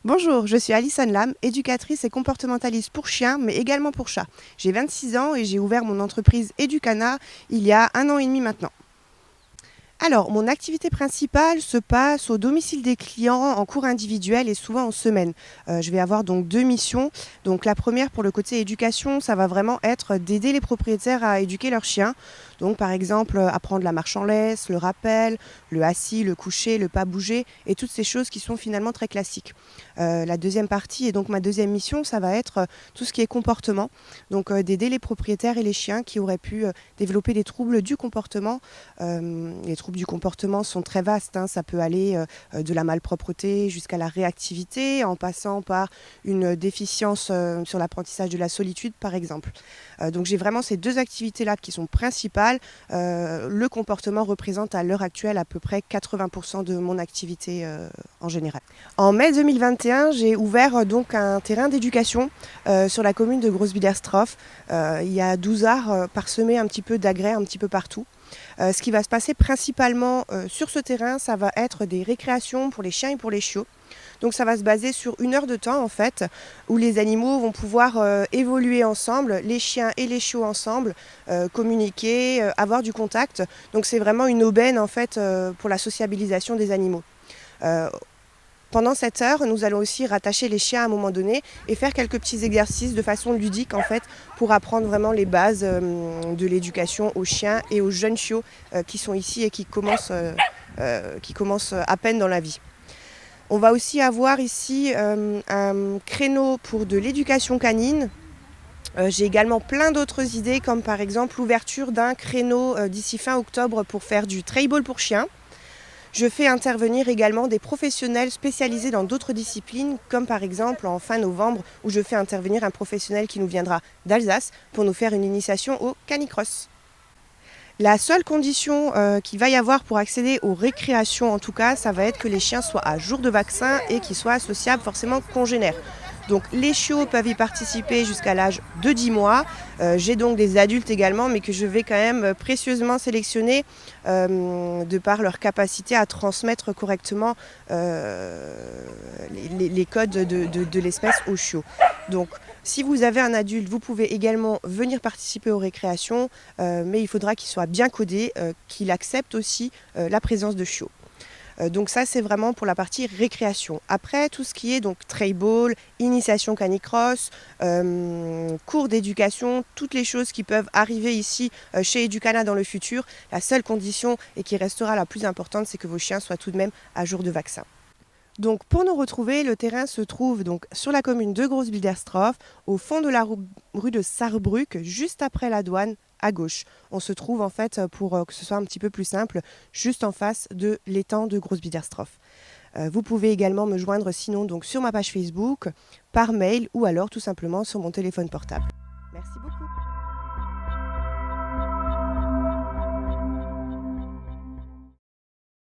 Bonjour, je suis Alison Lam, éducatrice et comportementaliste pour chiens, mais également pour chats. J'ai 26 ans et j'ai ouvert mon entreprise Educana il y a 1 an et demi maintenant. Alors, mon activité principale se passe au domicile des clients en cours individuel et souvent en semaine. Je vais avoir donc 2 missions. Donc la première pour le côté éducation, ça va vraiment être d'aider les propriétaires à éduquer leurs chiens. Donc par exemple, apprendre la marche en laisse, le rappel, le assis, le coucher, le pas bouger et toutes ces choses qui sont finalement très classiques. La deuxième partie et donc ma deuxième mission, ça va être tout ce qui est comportement. Donc d'aider les propriétaires et les chiens qui auraient pu développer des troubles du comportement. Les troubles du comportement sont très vastes, hein. Ça peut aller de la malpropreté jusqu'à la réactivité, en passant par une déficience sur l'apprentissage de la solitude, par exemple. Donc j'ai vraiment ces deux activités-là qui sont principales. Le comportement représente à l'heure actuelle à peu près 80% de mon activité en général. En mai 2021, j'ai ouvert donc un terrain d'éducation sur la commune de Grosse-Biederstroff. Il y a 12 arts parsemés un petit peu d'agrès un petit peu partout. Ce qui va se passer principalement sur ce terrain, ça va être des récréations pour les chiens et pour les chiots. Donc ça va se baser sur 1 heure de temps en fait, où les animaux vont pouvoir évoluer ensemble, les chiens et les chiots ensemble, communiquer, avoir du contact. Donc c'est vraiment une aubaine en fait pour la sociabilisation des animaux. Pendant cette heure, nous allons aussi rattacher les chiens à un moment donné et faire quelques petits exercices de façon ludique en fait pour apprendre vraiment les bases de l'éducation aux chiens et aux jeunes chiots qui sont ici et qui commencent à peine dans la vie. On va aussi avoir ici un créneau pour de l'éducation canine. J'ai également plein d'autres idées comme par exemple l'ouverture d'un créneau d'ici fin octobre pour faire du trail-ball pour chiens. Je fais intervenir également des professionnels spécialisés dans d'autres disciplines, comme par exemple en fin novembre, où je fais intervenir un professionnel qui nous viendra d'Alsace pour nous faire une initiation au canicross. La seule condition qu'il va y avoir pour accéder aux récréations, en tout cas, ça va être que les chiens soient à jour de vaccin et qu'ils soient associables forcément congénères. Donc les chiots peuvent y participer jusqu'à l'âge de 10 mois. J'ai donc des adultes également, mais que je vais quand même précieusement sélectionner de par leur capacité à transmettre correctement les codes de l'espèce aux chiots. Donc si vous avez un adulte, vous pouvez également venir participer aux récréations, mais il faudra qu'il soit bien codé, qu'il accepte aussi la présence de chiots. Donc ça, c'est vraiment pour la partie récréation. Après, tout ce qui est donc trail-ball, initiation canicross, cours d'éducation, toutes les choses qui peuvent arriver ici chez Educana dans le futur, la seule condition et qui restera la plus importante, c'est que vos chiens soient tout de même à jour de vaccin. Donc pour nous retrouver, le terrain se trouve donc sur la commune de Grosse-Biederstroff, au fond de la rue de Saarbrück, juste après la douane, à gauche. On se trouve en fait, pour que ce soit un petit peu plus simple, juste en face de l'étang de Grosse-Biederstroff. Vous pouvez également me joindre sinon donc sur ma page Facebook, par mail ou alors tout simplement sur mon téléphone portable. Merci beaucoup.